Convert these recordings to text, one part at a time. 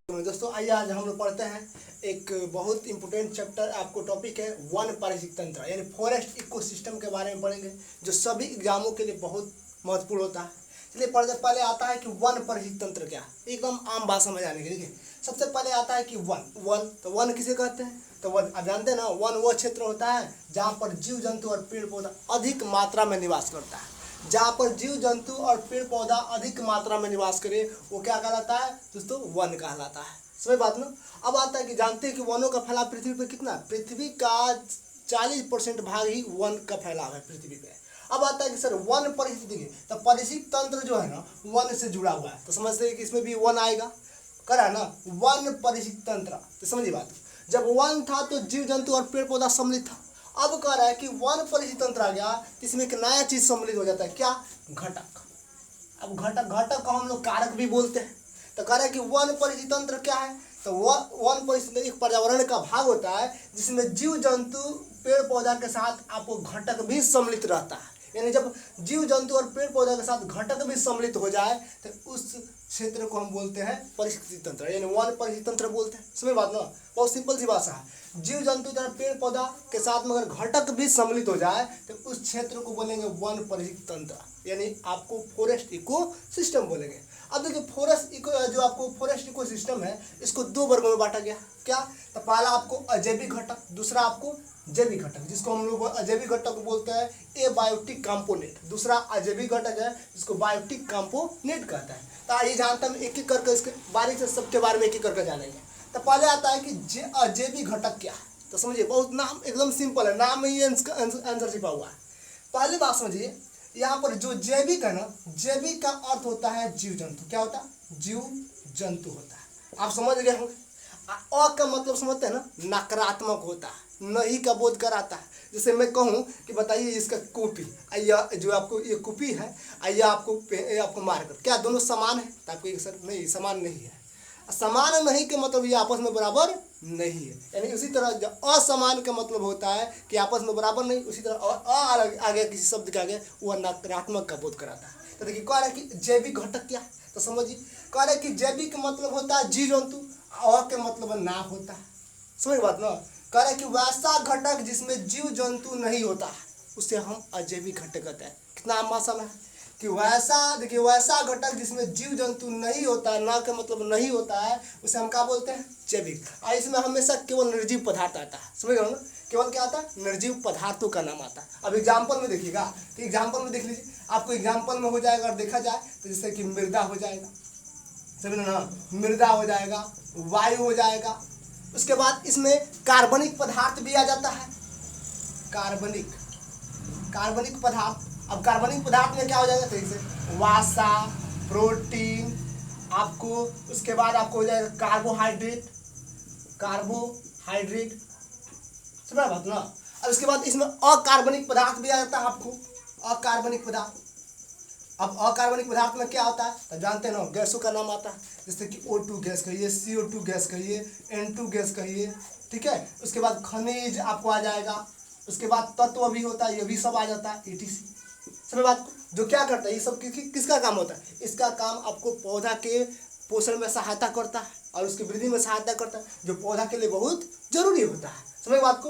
दोस्तों आइए आज हम लोग पढ़ते हैं एक बहुत इंपॉर्टेंट चैप्टर। आपको टॉपिक है वन पारिस्थितिक तंत्र यानी फॉरेस्ट इकोसिस्टम के बारे में पढ़ेंगे, जो सभी एग्जामों के लिए बहुत महत्वपूर्ण होता है। चलिए पहले आता है कि वन पारिस्थितिक तंत्र क्या, एकदम आम भाषा में जाने के लिए। सबसे पहले आता है कि वन तो वन किसे कहते हैं, तो वन आप जानते हैं ना, वन वो क्षेत्र होता है जहाँ पर जीव जंतु और पेड़ पौधा अधिक मात्रा में निवास करता है। जहाँ पर जीव जंतु और पेड़ पौधा अधिक मात्रा में निवास करे वो क्या कहलाता है दोस्तों, वन कहलाता है। समझ बात ना। अब आता है कि जानते हैं कि वनों का फैलाव पृथ्वी पर कितना, पृथ्वी का 40% भाग ही वन का फैलाव है पृथ्वी पे। अब आता है कि सर वन पारिस्थितिकी, तो पारिस्थितिक तंत्र जो है ना वन से जुड़ा हुआ है, तो समझते हैं कि इसमें भी वन आएगा, करा ना वन पारिस्थितिक तंत्र। तो समझिए बात, जब वन था तो जीव जंतु और पेड़ पौधा सम्मिलित था। अब कह रहा है कि वन पारिस्थितिक तंत्र आ गया, इसमें एक नया चीज सम्मिलित हो जाता है, क्या, घटक। अब घटक को हम लोग कारक भी बोलते हैं। तो कह रहा है कि वन पारिस्थितिक तंत्र क्या है, तो वन पारिस्थितिक एक पर्यावरण का भाग होता है जिसमें जीव जंतु पेड़ पौधा के साथ आपको घटक भी सम्मिलित रहता है। यानी जब जीव जंतु और पेड़ पौधा के साथ घटक भी सम्मिलित हो जाए तो उस क्षेत्र को हम बोलते हैं पारिस्थितिक तंत्र, यानी वन पारिस्थितिक तंत्र बोलते हैं। समझ बात ना, बहुत सिंपल सी भाषा है। जीव जंतु और पेड़ पौधा के साथ में अगर घटक भी सम्मिलित हो जाए तो उस क्षेत्र को बोलेंगे वन पारिस्थितिक तंत्र, यानी आपको फॉरेस्ट इको सिस्टम बोलेंगे। अब देखिए फॉरेस्ट इको जो आपको फॉरेस्ट इको सिस्टम है इसको दो वर्गों में बांटा गया। क्या, तो पहला आपको अजैविक घटक, दूसरा आपको जैविक घटक, जिसको हम लोग अजैविक घटक बोलते हैं एबायोटिक कंपोनेंट। दूसरा अजैविक घटक है जिसको बायोटिक कंपोनेंट कहता है। तो आइए जानते हैं एक एक करके इसके बारीक से सबके बारे में एक एक करके जानेंगे। तो पहले आता है कि अजैविक घटक क्या है, तो समझिए बहुत नाम एकदम सिंपल है, नाम में ही आंसर छिपा हुआ है। पहली बात समझिए, यहाँ पर जो जैविक है ना, जैविक का अर्थ होता है जीव जंतु। क्या होता है, जीव जंतु होता है। आप समझ गए होंगे। अ का मतलब समझते हैं ना, नकारात्मक होता है, नहीं का बोध कराता है। जैसे मैं कहूँ कि बताइए इसका कॉपी, आइए जो आपको ये कॉपी है, आइए आपको मार कर, क्या दोनों समान है, तो आपको एक सर नहीं, समान नहीं है। समान नहीं के मतलब ये आपस में बराबर नहीं है। यानी उसी तरह जो असमान का मतलब होता है कि आपस में बराबर नहीं, उसी तरह आगे किसी शब्द के आगे वह नकारात्मक का बोध कराता है। तो देखिए कह रहा है कि जैविक घटक क्या, तो समझिए कह रहा है कि जैविक का मतलब होता है जीव जंतु, और के मतलब ना होता है। समझ बात ना। कह रहा है कि वैसा घटक जिसमें जीव जंतु नहीं होता है उसे हम अजैविक घटक कहते हैं। कितना आम भाषा में है कि वैसा, देखिए वैसा घटक जिसमें जीव जंतु नहीं होता है, ना का मतलब नहीं होता है, उसे हम क्या बोलते हैं, जैविक। और इसमें हमेशा केवल निर्जीव पदार्थ आता है। समझ गए ना, केवल क्या आता है, निर्जीव पदार्थों का नाम आता है। अब एग्जाम्पल में देखिएगा, तो एग्जाम्पल में देख लीजिए, आपको एग्जाम्पल में हो जाएगा और देखा जाए तो जैसे कि मृदा हो जाएगा, समझ ना, मृदा हो जाएगा, वायु हो जाएगा। उसके बाद इसमें कार्बनिक पदार्थ भी आ जाता है, कार्बनिक पदार्थ। अब कार्बनिक पदार्थ में क्या हो जाएगा, सही से वसा, प्रोटीन, आपको उसके बाद आपको हो जाएगा कार्बोहाइड्रेट, समझ बात ना। अब इसके बाद इसमें अकार्बनिक पदार्थ भी आ जाता है आपको, अकार्बनिक पदार्थ। अब अकार्बनिक पदार्थ में क्या होता है, तो जानते हैं ना, गैसों का नाम आता है, जैसे कि O2 गैस कहिए, CO2 गैस कहिए, N2 गैस कहिए, ठीक है। उसके बाद खनिज आपको आ जाएगा, उसके बाद तत्व भी होता है, ये भी सब आ जाता है, ETC। समझ बात को, जो क्या करता है ये सब किसका काम होता है, इसका काम आपको पौधा के पोषण में सहायता करता है और उसकी वृद्धि में सहायता करता है, जो पौधा के लिए बहुत जरूरी होता है। समझ बात को।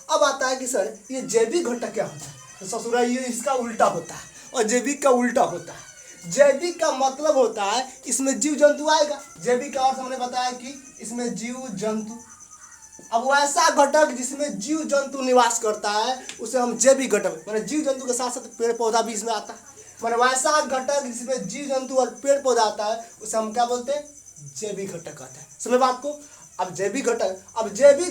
अब आता है कि सर ये जैविक घटक क्या होता है, तो ससुरा ये इसका उल्टा होता है और जैविक का उल्टा होता है। जैविक का मतलब होता है इसमें जीव जंतु आएगा, जैविक का अर्थ हमने बताया कि इसमें जीव जंतु। अब वैसा घटक जिसमें जीव जंतु निवास करता है उसे हम जैविक घटक, माने जीव जंतु के साथ साथ पेड़ पौधा भी इसमें आता है, माने वैसा घटक जिसमें जीव जंतु और पेड़ पौधा आता है उसे हम क्या बोलते हैं, जैविक घटक कहते हैं। समझ बात को। अब जैविक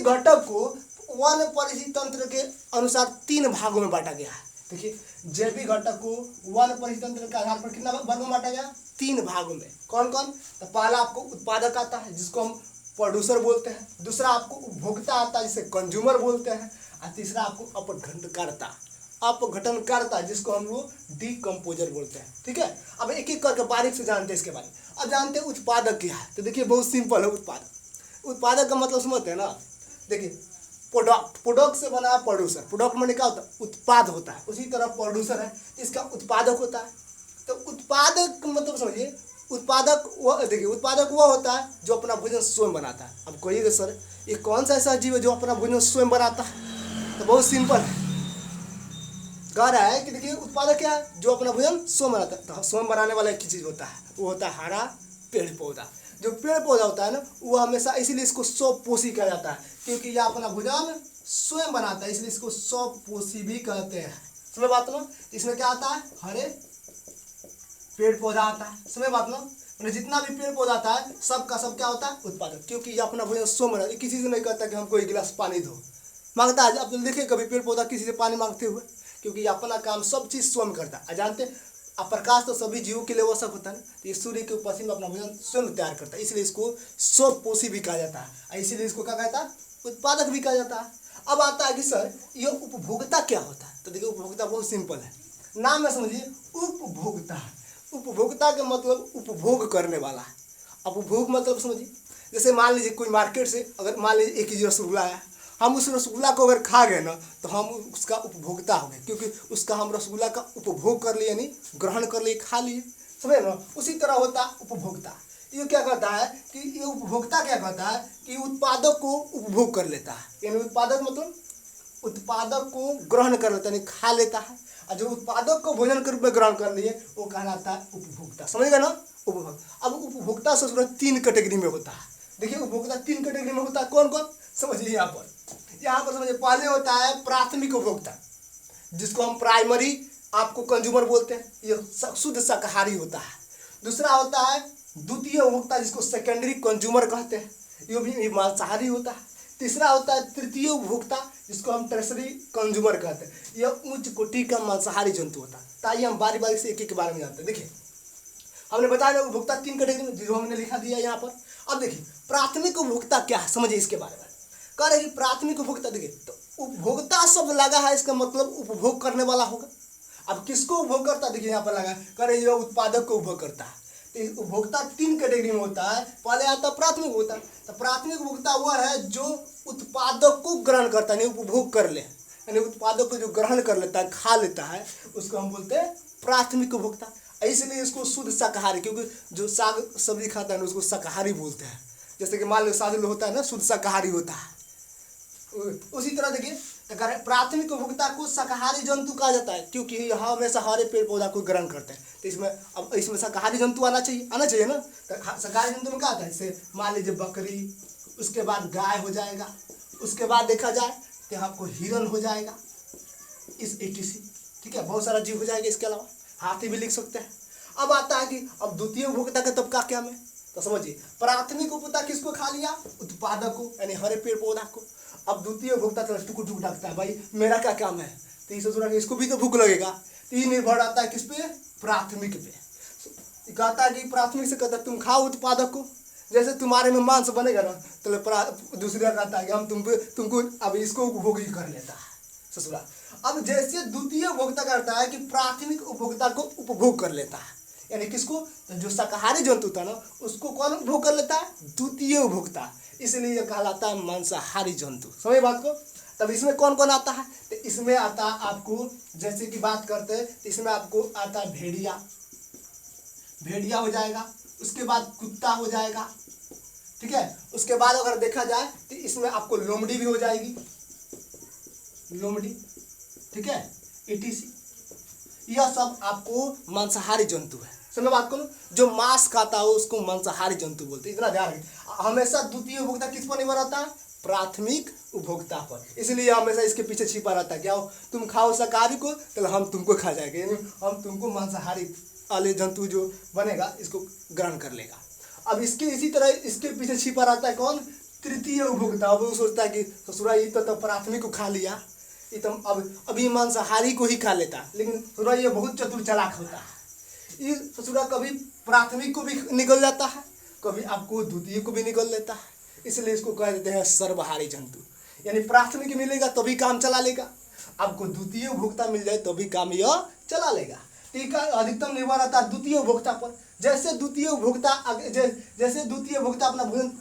घटक को वन पारिस्थितिक तंत्र के अनुसार 3 भागों में बांटा गया है। देखिए जैविक घटक को वन पारिस्थितिक तंत्र के आधार पर कितना भागों में बांटा गया, 3 भागों में। कौन कौन, तो पहला आपको उत्पादक आता है जिसको हम प्रोड्यूसर बोलते हैं, दूसरा आपको उपभोक्ता आता है जिसे कंज्यूमर बोलते हैं, और तीसरा आपको अपघटनकर्ता जिसको हम लोग डिकम्पोजर बोलते हैं। ठीक है। अब एक एक करके बारीक से जानते हैं इसके बारे में। अब जानते हैं उत्पादक क्या है, तो देखिए बहुत सिंपल है। उत्पादक का मतलब समझते हैं ना, देखिए प्रोडक्ट से बना है प्रोड्यूसर, प्रोडक्ट में क्या होता है, उत्पाद होता है, उसी तरह प्रोड्यूसर है इसका उत्पादक होता है। तो उत्पादक मतलब समझिए उत्पादक वह, देखिए उत्पादक वह होता है जो अपना भोजन स्वयं बनाता है। अब कहिएगा सर ये कौन सा ऐसा जीव है जो अपना भोजन स्वयं बनाता है? तो बहुत सिंपल है, कह रहा है कि देखिए उत्पादक क्या है, जो अपना भोजन स्वयं बनाता है। तो स्वयं बनाने वाला एक ही चीज होता है, वो होता है हरा पेड़ पौधा। जो पेड़ पौधा होता है ना, वो हमेशा इसीलिए इसको स्वपोषी कहा जाता है, क्योंकि यह अपना भोजन स्वयं बनाता है, इसलिए इसको स्वपोषी भी कहते हैं। समझ बात ना? इसमें क्या आता है, हरे पेड़ पौधा आता है। समझ बात ना? मतलब जितना भी पेड़ पौधा आता है सबका सब क्या होता है, उत्पादक, क्योंकि ये अपना भोजन स्वयं बनाता है। किसी से नहीं कहता कि हमको एक गिलास पानी दो, मांगता है। आप देखिए कभी पेड़ पौधा किसी से पानी मांगते हुए, क्योंकि ये अपना काम सब चीज़ स्वयं करता है। जानते अब प्रकाश तो सभी जीवों के लिए आवश्यक होता है ना, तो ये सूर्य के उपस्थिति में अपना भोजन स्वयं तैयार करता है, इसलिए इसको स्वपोषी भी कहा जाता है, इसीलिए इसको क्या कहता है, उत्पादक भी कहा जाता है। अब आता है कि सर ये उपभोक्ता क्या होता है? तो देखिए उपभोक्ता बहुत सिंपल है, नाम में समझिए उपभोक्ता। उपभोक्ता के मतलब उपभोग करने वाला है। अब उपभोग मतलब समझिए, जैसे मान लीजिए कोई मार्केट से अगर मान लीजिए 1 केजी रसगुल्ला है, हम उस रसगुल्ला को अगर खा गए ना तो हम उसका उपभोक्ता हो गए, क्योंकि उसका हम रसगुल्ला का उपभोग कर लिए, यानी ग्रहण कर लिए, खा लिए। समझे ना? उसी तरह होता है उपभोक्ता। ये क्या कहता है कि ये उपभोक्ता क्या कहता है कि उत्पादक को उपभोग कर लेता है, यानी उत्पादक मतलब उत्पादक को ग्रहण कर लेता है, यानी खा लेता है, और जो उत्पादक को भोजन के रूप में ग्रहण कर लिए वो कहलाता है उपभोक्ता। समझेगा ना? उपभोक्ता। अब उपभोक्ता से 3 कैटेगरी में होता है। देखिए उपभोक्ता 3 कैटेगरी में होता है, कौन कौन समझिए यहाँ पर समझिए। पहले होता है प्राथमिक उपभोक्ता, जिसको हम प्राइमरी आपको कंज्यूमर बोलते हैं, ये शुद्ध शाकाहारी होता है। दूसरा होता है द्वितीय उपभोक्ता, जिसको सेकेंडरी कंज्यूमर कहते हैं, ये भी मांसाहारी होता है। तीसरा होता है तृतीय उपभोक्ता, जिसको हम टर्सरी कंज्यूमर कहते हैं, यह उच्च कोटि का मांसाहारी जंतु होता है। तो आइए हम बारी बारी से एक एक के बारे में जानते हैं। देखिए हमने बताया उपभोक्ता 3 कैटेगरी में, जो हमने लिखा दिया यहाँ पर। अब देखिए प्राथमिक उपभोक्ता क्या है, समझिए इसके बारे में। कह रहे कि प्राथमिक उपभोक्ता, देखिए तो उपभोक्ता शब्द लगा है, इसका मतलब उपभोग करने वाला होगा। अब किसको उपभोग करता है, देखिए यहाँ पर लगा है, कह रहे ये उत्पादक को उपभोग करता है। तो उपभोक्ता 3 कैटेगरी में होता है। पहले आता है प्राथमिक उपभोक्ता। तो प्राथमिक उपभोक्ता वह है जो उत्पादक को ग्रहण करता है, यानी उपभोग कर ले, यानी उत्पादक को जो ग्रहण कर लेता है, खा लेता है, उसको हम बोलते हैं प्राथमिक उपभोक्ता। इसलिए इसको शुद्ध शाकाहारी, क्योंकि जो साग सब्जी खाता है ना उसको शाकाहारी बोलते हैं। जैसे कि मान लो साधु होता है ना, शुद्ध शाकाहारी होता है। उसी तरह देखिए तो प्राथमिक उपभोक्ता को शाकाहारी जंतु कहा जाता है, क्योंकि यह हमेशा हरे पेड़ पौधा को ग्रहण करते हैं। तो इसमें अब इसमें शाकाहारी जंतु आना चाहिए ना। तो शाकाहारी जंतु में क्या आता है, जैसे मान लीजिए बकरी, उसके बाद गाय हो जाएगा, उसके बाद देखा जाए तो आपको हिरन हो जाएगा, इस etc। ठीक है, बहुत सारा जीव हो जाएगा। इसके अलावा हाथी भी लिख सकते हैं। अब आता है कि अब द्वितीय उपभोक्ता का तबका क्या में, तो समझिए प्राथमिक उपभोक्ता किसको खा लिया, उत्पादक को, यानी हरे पेड़ पौधा को। अब द्वितीय उपभोक्ता तो टुक टुक डाकता है, भाई मेरा क्या काम है, तो इसे सोच इसको भी तो भूख लगेगा। तो ये निर्भर आता है किस पे, प्राथमिक पे। कहता है कि प्राथमिक से कहता है तुम खाओ उत्पादक को, जैसे तुम्हारे में मांस बनेगा ना, तो दूसरा कहता है कि हम तुमको अब इसको उपभोग ही कर लेता है ससुरा। अब जैसे द्वितीय उपभोक्ता करता है कि प्राथमिक उपभोक्ता को उपभोग कर लेता है, यानी किसको, तो जो शाकाहारी जंतु था ना उसको कौन उपभोग कर लेता है, द्वितीय उपभोक्ता। इसलिए यह कहलाता है मांसाहारी जंतु। समझे बात को? तब इसमें कौन कौन आता है, तो इसमें आता है आपको, जैसे कि बात करते हैं तो इसमें आपको आता है भेड़िया हो जाएगा, उसके बाद कुत्ता हो जाएगा। ठीक है, उसके बाद अगर देखा जाए तो इसमें आपको लोमड़ी भी हो जाएगी, लोमड़ी। ठीक है, etc। यह सब आपको मांसाहारी जंतु है। समझ बात को? जो मांस खाता हो उसको मांसाहारी जंतु बोलते हैं, इतना ध्यान रखें। हमेशा द्वितीय उपभोक्ता किस पर निर्भर रहता है, प्राथमिक उपभोक्ता पर। इसलिए हमेशा इसके पीछे छिपा रहता है, क्या हो तुम खाओ शाकाहारी को तो हम तुमको खा जाएंगे, यानी हम तुमको मांसाहारी वाले जंतु जो बनेगा इसको ग्रहण कर लेगा। अब इसके इसी तरह इसके पीछे छिपा रहता है कौन, तृतीय उपभोक्ता। अब वो सोचता है कि ससुरा ये तो प्राथमिक को खा लिया, ये तो अभी मांसाहारी को ही खा लेता, लेकिन ससुरा ये बहुत चतुर चालाक होता है। ये ससुरा कभी प्राथमिक को भी निकल जाता है, कभी आपको द्वितीय को भी निकल लेता है। इसलिए इसको कह देते हैं सर्वहारी जंतु, यानी प्राथमिक मिलेगा तभी काम चला लेगा, आपको द्वितीय उपभोक्ता मिल जाए तभी काम यह चला लेगा। टीका अधिकतम निर्भर रहता है द्वितीय उपभोक्ता पर। जैसे द्वितीय उपभोक्ता अपना भोजन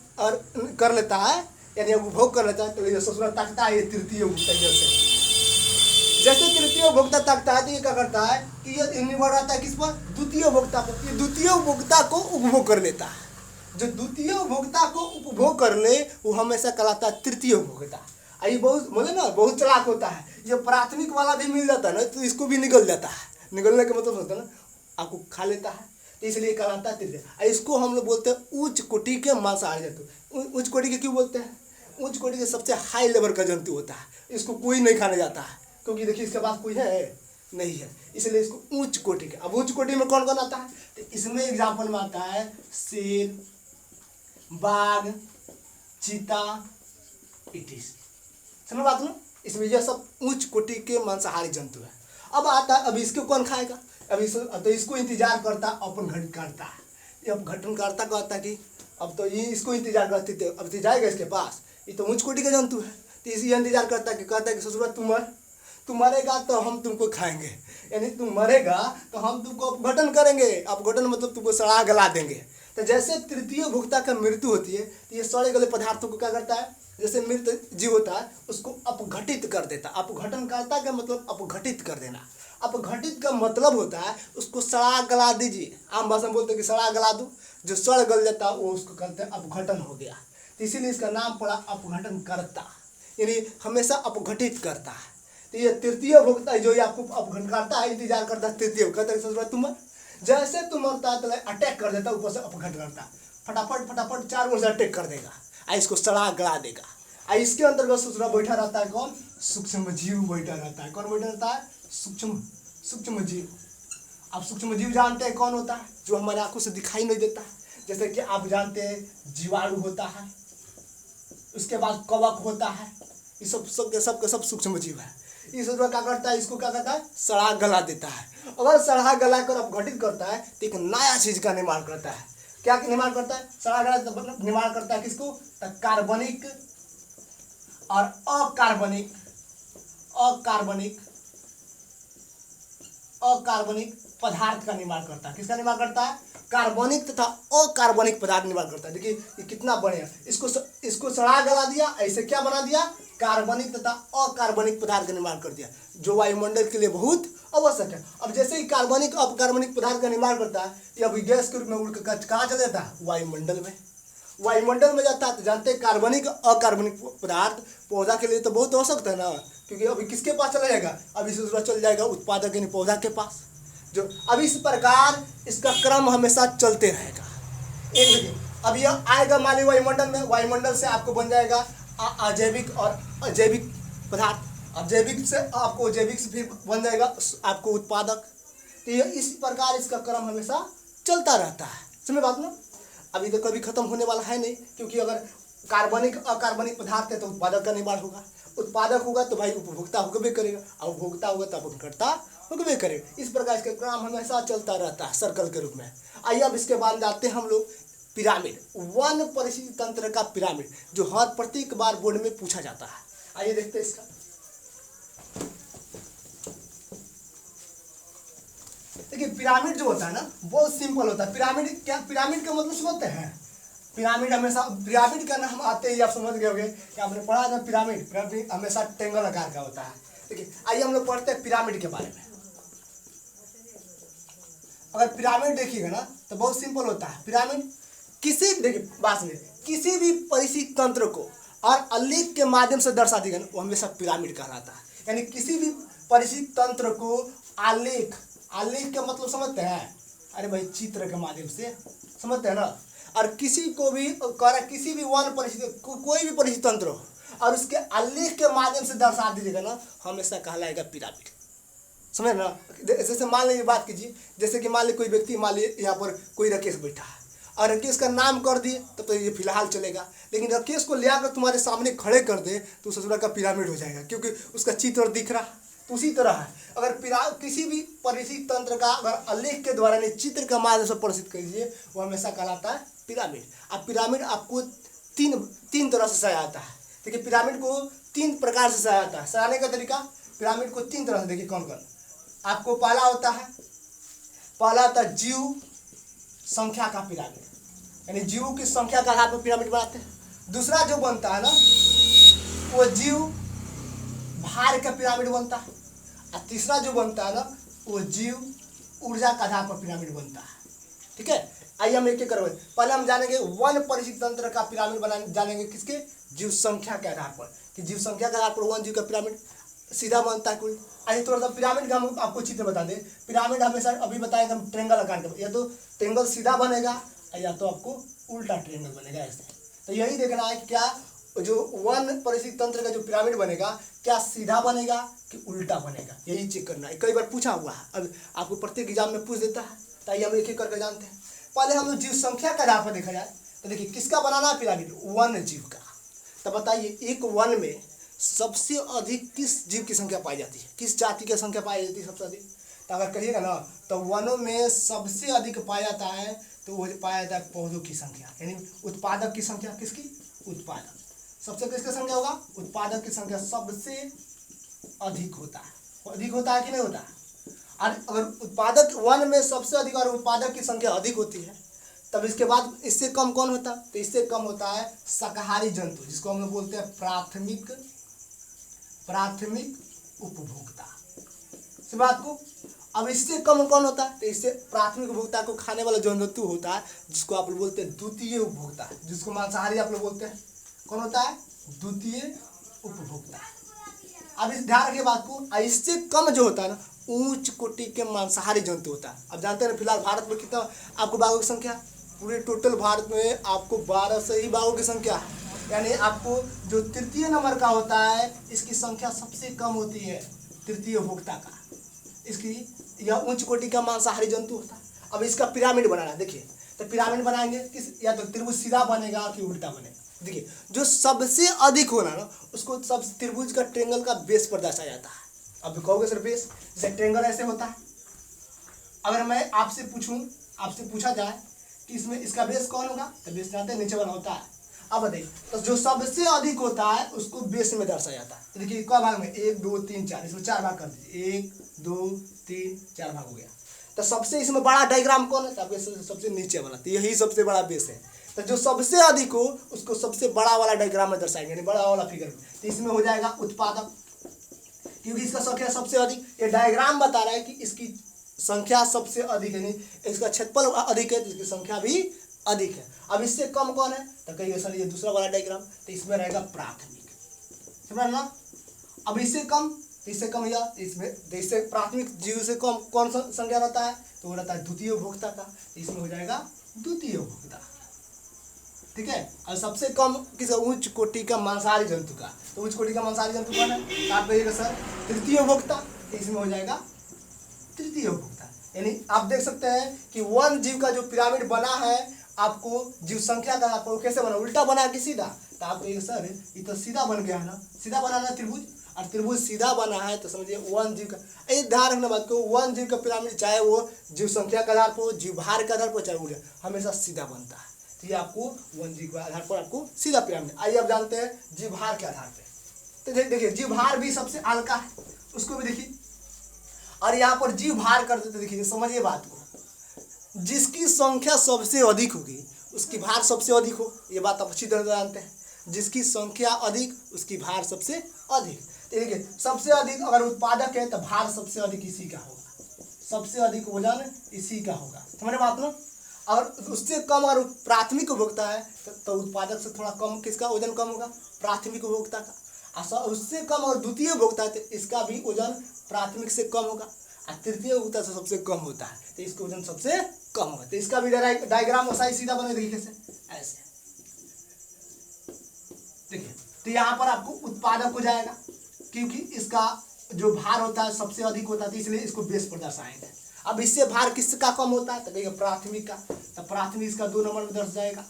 कर लेता है, यानी उपभोग कर लेता है, तो ये ससुरा ताकता है ये तृतीय उपभोक्ता। जैसे तृतीय तृतीय उपभोक्ता ताकता है तो ये क्या करता है कि ये निर्भर रहता है किस पर, द्वितीय उपभोक्ता पर। ये द्वितीय उपभोक्ता को उपभोग कर लेता है। जो द्वितीय उपभोक्ता को उपभोग कर ले वो हमेशा कहलाता है तृतीय उपभोक्ता। ये बहुत बोले ना बहुत चालाक होता है। ये प्राथमिक वाला भी मिल जाता है ना तो इसको भी निगल जाता है। निगलने का मतलब होता है ना आपको खा लेता है, तो इसलिए कहलाता है तृतीय। इसको हम लोग बोलते हैं उच्च कोटि के मांसाहारी जंतु। उच्च कोटि के क्यों बोलते हैं? उच्च कोटि के सबसे हाई लेवल का जंतु होता है, इसको कोई नहीं खाने जाता है क्योंकि देखिए इसके पास कोई है नहीं है, इसलिए इसको उच्च कोटि के। अब उच्च कोटि में कौन कौन आता है? तो इसमें एग्जाम्पल में आता है शेर, बाघ, चीता, इटिस। समझ बात ना? इसमें यह सब उच्च कोटि के मांसाहारी जंतु है। अब आता है अब इसको कौन खाएगा? तो इसको इंतजार करता अपघटनकर्ता। ये अपघटनकर्ता कहता है कि अब तो ये इसको इंतजार करते थे, अब तो जाएगा इसके पास, ये तो उच्च कोटि का जंतु है, तो इसी इंतजार करता है कि कहता है कि ससुरा तू मरेगा तो हम तुमको खाएंगे, यानी तुम मरेगा तो हम तुमको अपघटन करेंगे। अपघटन मतलब तुमको सड़ा गला देंगे। तो जैसे तृतीय उपभोक्ता का मृत्यु होती है तो ये सड़े गले पदार्थों को क्या करता है, जैसे मृत जीव होता है उसको अपघटित कर देता। अपघटन करता का मतलब अपघटित कर देना। अपघटित का मतलब होता है उसको सड़ा गला दीजिए। आम भाषा में बोलते हैं कि सड़ा गला दो। जो सड़ गल जाता है वो उसको कहते हैं अपघटन हो गया, तो इसीलिए इसका नाम पड़ा अपघटन करता, यानी हमेशा अपघटित करता है। तो ये तृतीय उपभोक्ता जो ये आपको अपघटन करता है, इंतजार करता है तृतीय कहता है तुम जैसे तुम मरता है तो अटैक कर देता है, ऊपर से अपघट करता फटाफट फटाफट चार ओर से अटैक कर देगा, इसको सड़ा गला देगा। इसके अंतर्गत ससुरा बैठा रहता है कौन? सूक्ष्म जीव बैठा रहता है। कौन बैठा रहता है? सूक्ष्म जीव। आप सूक्ष्म जीव जानते हैं कौन होता है? जो हमारे आंखों से दिखाई नहीं देता है। जैसे कि आप जानते हैं जीवाणु होता है, उसके बाद कवक होता है, ये सब सूक्ष्म जीव है। इस क्या करता है? इसको क्या करता है? सड़ा गला देता है। अगर सड़ा गला कर अपघटित करता है तो एक नया चीज का निर्माण करता है। क्या निर्माण करता है? सड़ा गला निर्माण करता है किसको? कार्बनिक और अकार्बनिक पदार्थ का निर्माण करता है। किसका निर्माण करता है? कार्बनिक तथा अकार्बनिक पदार्थ निर्माण करता है। देखिए ये कितना बढ़िया। इसको सड़ा गला दिया, ऐसे क्या बना दिया? कार्बनिक तथा अकार्बनिक पदार्थ का निर्माण कर दिया, जो वायुमंडल के लिए बहुत आवश्यक है। अब जैसे ही कार्बनिक अकार्बनिक पदार्थ का निर्माण करता है, ये अभी गैस के रूप में उड़कर कहाँ चला जाता है? वायुमंडल में। वायुमंडल में जाता है तो जानते हैं कार्बनिक अकार्बनिक पदार्थ पौधा के लिए तो बहुत आवश्यक है ना, क्योंकि अभी किसके पास चला जाएगा? अभी से चल जाएगा उत्पादक यानी पौधा के पास। जो अब इस प्रकार इसका क्रम हमेशा चलते रहेगा। अब यह आएगा मान लीजिए वायुमंडल में, वायुमंडल से आपको बन जाएगा अजैविक और अजैविक पदार्थ। अजैविक से आपको जैविक से फिर बन जाएगा आपको उत्पादक। तो ये इस प्रकार इसका क्रम हमेशा चलता रहता है। समझ बात ना? अभी तो कभी खत्म होने वाला है नहीं, क्योंकि अगर कार्बनिक अकार्बनिक पदार्थ है तो उत्पादक का निर्माण होगा, उत्पादक होगा तो भाई उपभोक्ता होगा करेगा, और उपभोक्ता होगा तो अपघटनकर्ता होगा करेगा। इस प्रकार इसका क्रम हमेशा चलता रहता है सर्कल के रूप में। आइए अब इसके बाद जाते हैं हम लोग पिरामिड, वन परिस्थिति तंत्र का पिरामिड, जो हर प्रत्येक बार बोर्ड में पूछा जाता है। आइए देखते हैं इसका। देखिए पिरामिड जो होता है ना बहुत सिंपल होता है। पिरामिड क्या? पिरामिड का मतलब समझते हैं? पिरामिड हमेशा, पिरामिड का नाम आते ही आप समझ गए होंगे कि आपने पढ़ा था पिरामिड हमेशा टेंगल आकार का होता है। देखिए आइए हम लोग पढ़ते हैं पिरामिड के बारे में। अगर पिरामिड देखिएगा ना तो बहुत सिंपल होता है। पिरामिड किसी, देखिए बात सुनिए, किसी भी परिस्थिति तंत्र को और आलेख के माध्यम से दर्शा देगा ना वो हमेशा पिरामिड कहलाता है। यानी किसी भी परिस्थिति तंत्र को आलेख का मतलब समझते हैं? अरे भाई चित्र के माध्यम से समझते हैं ना। और किसी को भी किसी भी वन परिस्थिति कोई भी परिस्थिति तंत्र हो और उसके आलेख के माध्यम से दर्शा दीजिएगा ना हमेशा कहलाएगा पिरामिड। समझ ना? जैसे मान लीजिए बात कीजिए, जैसे कि मान लीजिए कोई व्यक्ति, मान लीजिए यहाँ पर कोई राकेश बैठा है और राकेश का नाम कर दिए तब तो ये फिलहाल चलेगा, लेकिन राकेश को ले आकर तुम्हारे सामने खड़े कर दे तो ससुरा का पिरामिड हो जाएगा, क्योंकि उसका चित्र दिख रहा। तो उसी तरह है, अगर किसी भी परिस्थिति तंत्र का अगर आलेख के द्वारा नहीं चित्र का माध्यम से प्रदर्शित कीजिए वो हमेशा कहलाता है पिरामिड। अब पिरामिड आपको तीन तरह से सजाया जाता है। देखिए पिरामिड को 3 प्रकार से सजाया जाता है। सजाने का तरीका पिरामिड को 3 तरह से, देखिए कौन कौन। आपको पहला होता है जीव संख्या का पिरामिड, यानी जीवों की संख्या का आधार पर पिरामिड बनाते हैं। दूसरा जो बनता है ना वो जीव भार का पिरामिड बनता है। और तीसरा जो बनता है ना वो जीव ऊर्जा के आधार पर पिरामिड बनता है। ठीक है, आइए हम एक एक करके पहले हम जानेंगे वन परिस्थिति तंत्र का पिरामिड बनाने जानेंगे किसके, जीव संख्या के आधार पर, कि जीव संख्या के आधार पर वन जीव का पिरामिड सीधा बनता है कोई। आइए थोड़ा सा पिरामिड का हम आपको चित्र बता दें। पिरामिड हमेशा अभी बताएंगे हम ट्रेंगल आकार का, या तो ट्रेंगल सीधा बनेगा या तो आपको उल्टा ट्रेंगल बनेगा ऐसे। तो यही देखना है कि क्या जो वन परिस्थिति तंत्र का जो पिरामिड बनेगा क्या सीधा बनेगा कि उल्टा बनेगा, यही चेक करना है। कई बार पूछा हुआ है, अब आपको प्रत्येक एग्जाम में पूछ देता है, ताकि हम एक एक करके जानते हैं। पहले हम लोग जीव संख्या के आधार पर देखा जाए तो देखिए किसका बनाना है पिरामिड, वन जीव का। तो बताइए एक वन में सबसे अधिक किस जीव की संख्या पाई जाती है, किस जाति की संख्या पाई जाती है सबसे अधिक। तो अगर कहिएगा ना तो वनों में सबसे अधिक पाया जाता है तो वो पाया जाता है पौधों की संख्या, यानी उत्पादक की संख्या। किसकी, उत्पादक। सबसे किसकी संख्या होगा, उत्पादक की संख्या सबसे अधिक होता है। अधिक होता है कि नहीं होता है। और अगर उत्पादक वन में सबसे अधिक और उत्पादक की संख्या अधिक होती है तब इसके बाद इससे कम कौन होता है, तो इससे कम होता है शाकाहारी जंतु, जिसको हम लोग बोलते हैं प्राथमिक उपभोक्ता। इस बात को अब इससे कम कौन होता है, तो इससे प्राथमिक उपभोक्ता को खाने वाला जो जंतु होता है जिसको आप लोग बोलते हैं द्वितीय उपभोक्ता, जिसको मांसाहारी आप लोग बोलते हैं, कौन होता है, द्वितीय उपभोक्ता। अब इस ध्यान रखिए बात को, इससे कम जो होता है ना उच्च कोटि के मांसाहारी जंतु होता है। अब जानते हैं फिलहाल भारत में कितना आपको बाघों की संख्या, पूरे टोटल भारत में आपको 12 से ही बाघों की संख्या है, यानी आपको जो तृतीय नंबर का होता है इसकी संख्या सबसे कम होती है, तृतीय उपभोक्ता का, इसकी यह उच्च कोटि का मांसाहारी जंतु होता है। अब इसका पिरामिड बनाना है, देखिए तो पिरामिड बनाएंगे किस, या तो त्रिभुज सीधा बनेगा कि उल्टा बनेगा। देखिए जो सबसे अधिक होना ना उसको सब त्रिभुज का ट्रेंगल का बेस पर दर्शाया जाता है। अब कहोगे सर बेस, जैसे ट्रेंगल ऐसे होता है। अगर मैं आपसे पूछा जाए कि इसमें इसका बेस कौन होगा, तो बेस जानते हैं नीचे वाला होता है। अब बताइए तो जो सबसे अधिक होता है उसको बेस में दर्शाया जाता है। तो देखिए क भाग में 1 2 3 4, इसमें 4 भाग कर दीजिए, 1 2 3 4 भाग हो गया। तो सबसे इसमें बड़ा डायग्राम कौन है, तो सबसे नीचे वाला, तो यही सबसे बड़ा बेस है। तो जो सबसे अधिक हो उसको सबसे बड़ा वाला डायग्राम में दर्शाएंगे, यानी बड़ा वाला फिगर में। तो इसमें हो जाएगा उत्पादक, क्योंकि इसका संख्या सबसे अधिक, ये डायग्राम बता रहा है कि इसकी संख्या सबसे अधिक है, नहीं इसका क्षेत्रफल अधिक है तो इसकी संख्या भी अधिक है। अब इससे कम कौन है, तो कहिए सर ये दूसरा वाला डायग्राम, तो इसमें रहेगा प्राथमिक, समझ ना। अब इससे कम, तो इससे कम या इससे प्राथमिक जीव से कम कौन सा संख्या रहता है, तो वो रहता है द्वितीय उपभोक्ता का, तो इसमें हो जाएगा द्वितीय उपभोक्ता। ठीक है, और सबसे कम किस, उच्च कोटि का मांसाहारी जंतु का, तो उच्च कोटि का मांसाहारी जंतु कौन है, तो आप कहिएगा सर तृतीय उपभोक्ता, तो इसमें हो जाएगा तृतीय उपभोक्ता। यानी आप देख सकते हैं कि वन जीव का जो पिरामिड बना है आपको जीव संख्या का आपको कैसे बना, उल्टा बना कि सीधा, तो आप कहिएगा सर ये तो सीधा बन गया है ना, सीधा बनाना त्रिभुज, और त्रिभुज सीधा बना है तो समझिए वन जीव का। ये ध्यान रखना बात को, वन जीव का पिरामिड चाहे वो जीव संख्या के आधार पर, जीव भार के आधार पर, चाहे वो हमेशा सीधा बनता है। तो ये आपको वन जीव के आधार पर आपको सीधा पिरामिड। आइए अब जानते हैं जीव भार के आधार पर। तो देखिए जीव भार भी सबसे हल्का है, उसको भी देखिए, और यहाँ पर जीव भार करते तो देखिए समझिए बात को, जिसकी संख्या सबसे अधिक होगी उसकी भार सबसे अधिक हो, ये बात आप अच्छी तरह जानते हैं। जिसकी संख्या अधिक उसकी भार सबसे अधिक। तो देखिए सबसे अधिक अगर उत्पादक है तो भार सबसे अधिक इसी का होगा, सबसे अधिक वजन इसी का होगा, समझे बात ना। और उससे कम अगर प्राथमिक उपभोक्ता है तो उत्पादक से थोड़ा कम किसका वजन कम होगा, प्राथमिक उपभोक्ता का। और उससे कम और द्वितीय उपभोक्ता है तो इसका भी वजन प्राथमिक से कम होगा, और तृतीय उपभोक्ता से सबसे कम होता है तो इसका वजन सबसे कम होगा। तो इसका भी डायग्राम वैसा ही सीधा बने, देखिए कैसे, ऐसे देखिए। तो यहाँ पर आपको उत्पादक हो जाएगा क्योंकि इसका जो भार होता है सबसे अधिक होता है, तो इसलिए इसको बेस पर दर्शाएंगे। अब इससे भार किसका कम होता है, तो कहिएगा प्राथमिक का, तो प्राथमिक इसका 2 नंबर में दर्ज जाएगा,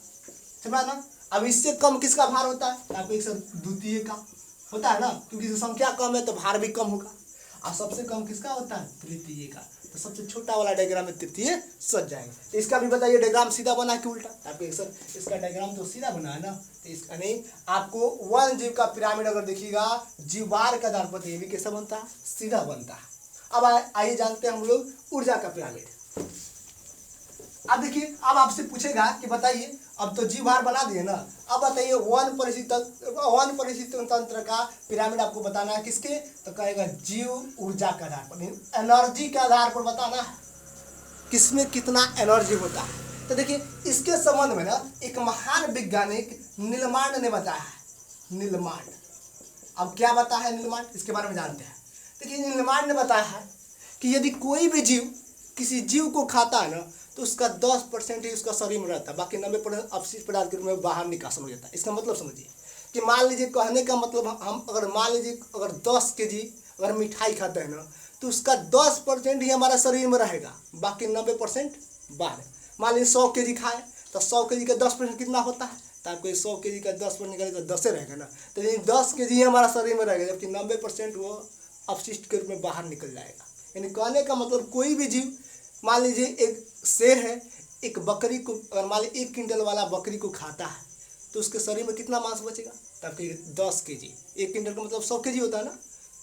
समझा ना। अब इससे कम किसका भार होता है, तो आपको एक द्वितीय का होता है ना, क्योंकि संख्या कम है तो भार भी कम होगा। और सबसे कम किसका होता है, तृतीय का, तो सबसे छोटा वाला डायग्राम में तृतीय सज जाएगा। तो इसका भी बताइए डायग्राम सीधा बना कि उल्टा, आपको सर इसका डायग्राम तो सीधा बना है ना, तो इसका नहीं आपको वन जीव का पिरामिड अगर देखिएगा जीव भार के आधार पर ये भी कैसा बनता है, सीधा बनता है। अब आइए जानते हैं हम लोग ऊर्जा का पिरामिड। अब देखिए, अब आपसे पूछेगा कि बताइए, अब तो जीव भार बना दिए ना, अब बताइए वन परिस्थिति तंत्र का पिरामिड आपको बताना है किसके, तो कहेगा जीव ऊर्जा के आधार पर, एनर्जी के आधार पर बताना है किसमें कितना एनर्जी होता है। तो देखिए इसके संबंध में ना एक महान वैज्ञानिक नीलमांड ने बताया है। नीलमांड, अब क्या बताया है नीलमांड, इसके बारे में जानते हैं। देखिए नीलमांड ने बताया है कि यदि कोई भी जीव किसी जीव को खाता है ना, तो उसका 10% ही उसका शरीर में रहता है, बाकी 90% अपशिष्ट पदार्थ के रूप में बाहर निकासन हो जाता है। इसका मतलब समझिए कि मान लीजिए, कहने का मतलब हम अगर मान लीजिए अगर 10 kg अगर मिठाई खाते हैं ना, तो उसका 10% ही हमारा शरीर में रहेगा, बाकी 90% बाहर। मान लीजिए 100 kg खाए तो 100 kg का 10% कितना होता है, तो आपको 100 kg का 10% निकाले तो 10 रहेगा ना, तो ये 10 kg ही हमारा शरीर में रहेगा, जबकि 90% वो अपशिष्ट के रूप में बाहर निकल जाएगा। यानी कहने का मतलब कोई भी जीव, मान लीजिए एक शेर है, एक बकरी को अगर मान लीजिए 1 क्विंटल वाला बकरी को खाता है, तो उसके शरीर में कितना मांस बचेगा, तो आपके 10 kg। 1 क्विंटल का मतलब 100 kg होता है ना,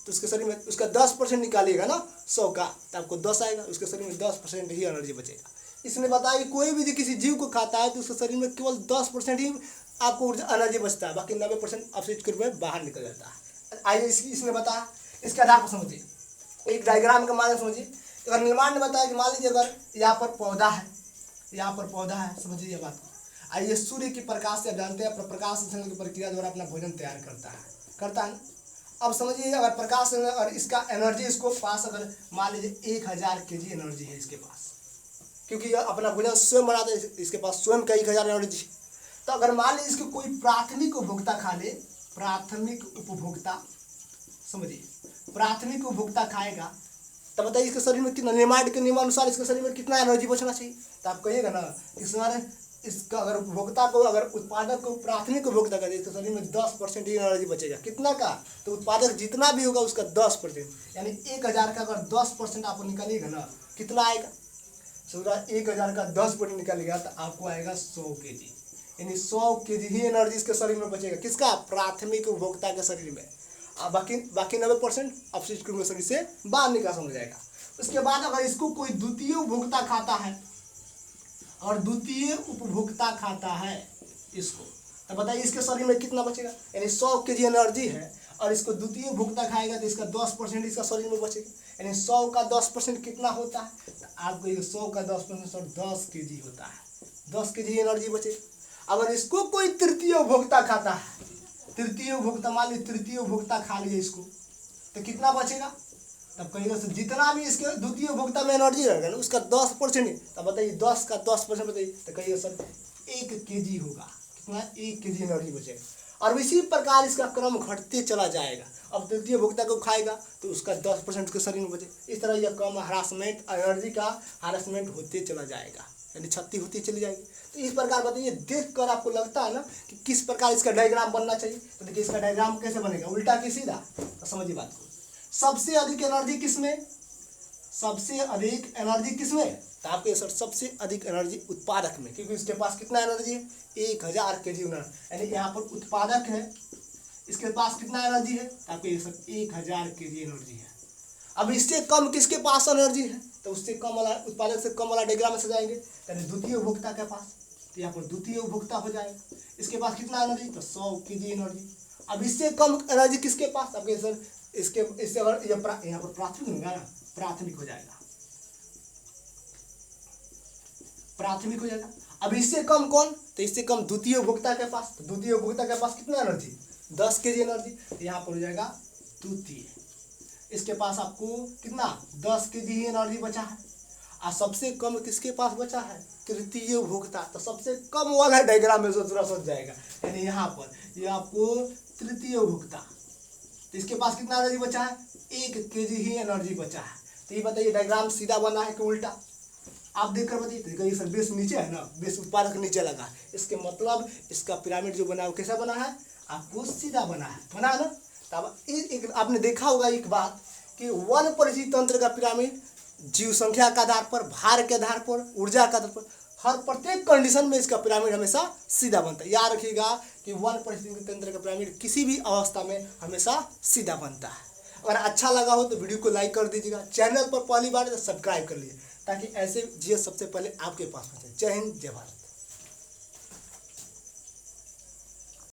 तो उसके शरीर में उसका 10% निकालिएगा ना 100 का, तो आपको 10 आएगा, उसके शरीर में 10% ही एनर्जी बचेगा। इसने बताया कि कोई भी किसी जीव को खाता है तो उसके शरीर में केवल 10% ही आपको एनर्जी बचता है, बाकी 90% अपशिष्ट के रूप में बाहर निकल जाता है। आइए इसने बताया, इसके आधार पर समझिए, एक डायग्राम के माध्यम समझिए। अगर नीलमांड ने बताया कि मान लीजिए अगर यहाँ पर पौधा है, यहाँ पर पौधा है, समझिए ये बात। आइए सूर्य की प्रकाश से आप जानते हैं प्रकाश संश्लेषण की प्रक्रिया द्वारा अपना भोजन तैयार करता है ना। अब समझिए अगर प्रकाश और इसका एनर्जी, इसको पास अगर मान लीजिए 1000 kg एनर्जी है इसके पास, क्योंकि यह अपना भोजन स्वयं बनाता है, इसके पास स्वयं का 1000 एनर्जी। तो अगर मान लीजिए इसको कोई प्राथमिक उपभोक्ता खा ले, प्राथमिक उपभोक्ता, समझिए प्राथमिक उपभोक्ता खाएगा, तब बताइए इसके शरीर में कितना, नीलमांड के नियमानुसार इसके शरीर में कितना एनर्जी बचना चाहिए। तो आप कहिएगा ना इसका अगर उपभोक्ता को, अगर उत्पादक को प्राथमिक उपभोक्ता कर दे, इसके शरीर में 10% ही एनर्जी बचेगा। कितना का, तो उत्पादक जितना भी होगा उसका 10%, यानी 1000 का अगर 10% आप निकालिएगा ना, कितना आएगा, 1000 का 10% निकालिएगा तो आपको आएगा 100 kg, यानी 100 kg ही एनर्जी इसके शरीर में बचेगा। किसका, प्राथमिक उपभोक्ता के शरीर में। बाकी 90% अपशिष्ट के शरीर से बाहर निकासन हो जाएगा। उसके बाद अगर इसको कोई द्वितीय उपभोक्ता खाता है, और द्वितीय उपभोक्ता खाता है इसको, तो बताइए इसके शरीर में कितना बचेगा, यानी 100 kg एनर्जी है और इसको द्वितीय उपभोक्ता खाएगा तो इसका 10% इसका शरीर में बचेगा, यानी 100 का 10% कितना होता है, तो आपको ये 100 का 10% 10 kg होता है, 10 kg एनर्जी बचेगा। अगर इसको कोई तृतीय उपभोक्ता खाता है, तृतीय उपभोक्ता, मान लीजिए तृतीय उपभोक्ता खा लीजिए इसको, तो कितना बचेगा, तब कहिएगा सर जितना भी इसके द्वितीय उपभोक्ता में एनर्जी रहेगा ना उसका 10%, तब बताइए 10 का 10% बताइए, तो कहिएगा सर 1 kg होगा, कितना, 1 kg एनर्जी बचेगा। और इसी प्रकार इसका क्रम घटते चला जाएगा। अब तृतीय उपभोक्ता को खाएगा तो उसका 10% के शरीर में बचे, इस तरह यह कम हरासमेंट, एनर्जी का हरासमेंट होते चला जाएगा, यानी क्षति होती चली जाएगी। तो इस प्रकार बताइए, देख कर आपको लगता है ना कि किस प्रकार इसका डायग्राम बनना चाहिए। तो देखिए इसका डायग्राम कैसे बनेगा, उल्टा कि सीधा, तो समझिए बात को। सबसे अधिक एनर्जी किसमें, सबसे अधिक एनर्जी किसमें, तो आपके सर सबसे अधिक एनर्जी उत्पादक में, क्योंकि इसके पास कितना एनर्जी है, 1000 kg एनर्जी, यानी यहाँ पर उत्पादक है, इसके पास कितना एनर्जी है, आपके सर 1000 kg एनर्जी है। अब इससे कम किसके पास एनर्जी है, तो उससे कम वाला, उत्पादक से कम वाला डायग्राम में सजाएंगे, यानी द्वितीय उपभोक्ता के पास, तो यहाँ पर द्वितीय उपभोक्ता हो जाएगा, इसके पास कितना एनर्जी, तो 100 kg एनर्जी। अब इससे कम एनर्जी किसके पास, आपके सर इससे अगर यहाँ पर प्राथमिक होगा ना, प्राथमिक हो जाएगा, प्राथमिक हो जाएगा। अब इससे कम कौन, तो इससे कम द्वितीय उपभोक्ता के पास, तो द्वितीय उपभोक्ता के पास कितना एनर्जी, 10 kg एनर्जी, तो यहाँ पर हो जाएगा द्वितीय, इसके पास आपको कितना 10 kg ही एनर्जी बचा है। और सबसे कम किसके पास बचा है, तृतीय उपभोक्ता, तो सबसे कम वाला डायग्राम में सोच जाएगा, यानी यहाँ पर ये आपको तृतीय उपभोक्ता, तो इसके पास कितना एनर्जी बचा है, 1 kg ही एनर्जी बचा है। तो ये बताइए डायग्राम सीधा बना है कि उल्टा, आप देखकर बताइए। कहिए सर बेस नीचे है ना, बेस उत्पादक नीचे लगा है, इसके मतलब इसका पिरामिड जो बना है वो कैसा बना है, आपको सीधा बना है ना। तब एक आपने देखा होगा एक बात कि वन परिस्थिति तंत्र का पिरामिड जीव संख्या के आधार पर, भार के आधार पर, ऊर्जा के आधार पर, हर प्रत्येक कंडीशन में इसका पिरामिड हमेशा सीधा बनता है। याद रखिएगा कि वन परिस्थिति तंत्र का पिरामिड किसी भी अवस्था में हमेशा सीधा बनता है। अगर अच्छा लगा हो तो वीडियो को लाइक कर दीजिएगा, चैनल पर पहली बार तो सब्सक्राइब कर लीजिए। ताकि ऐसे जीएस सबसे पहले आपके पास पहुँचे। जय हिंद, जय भारत।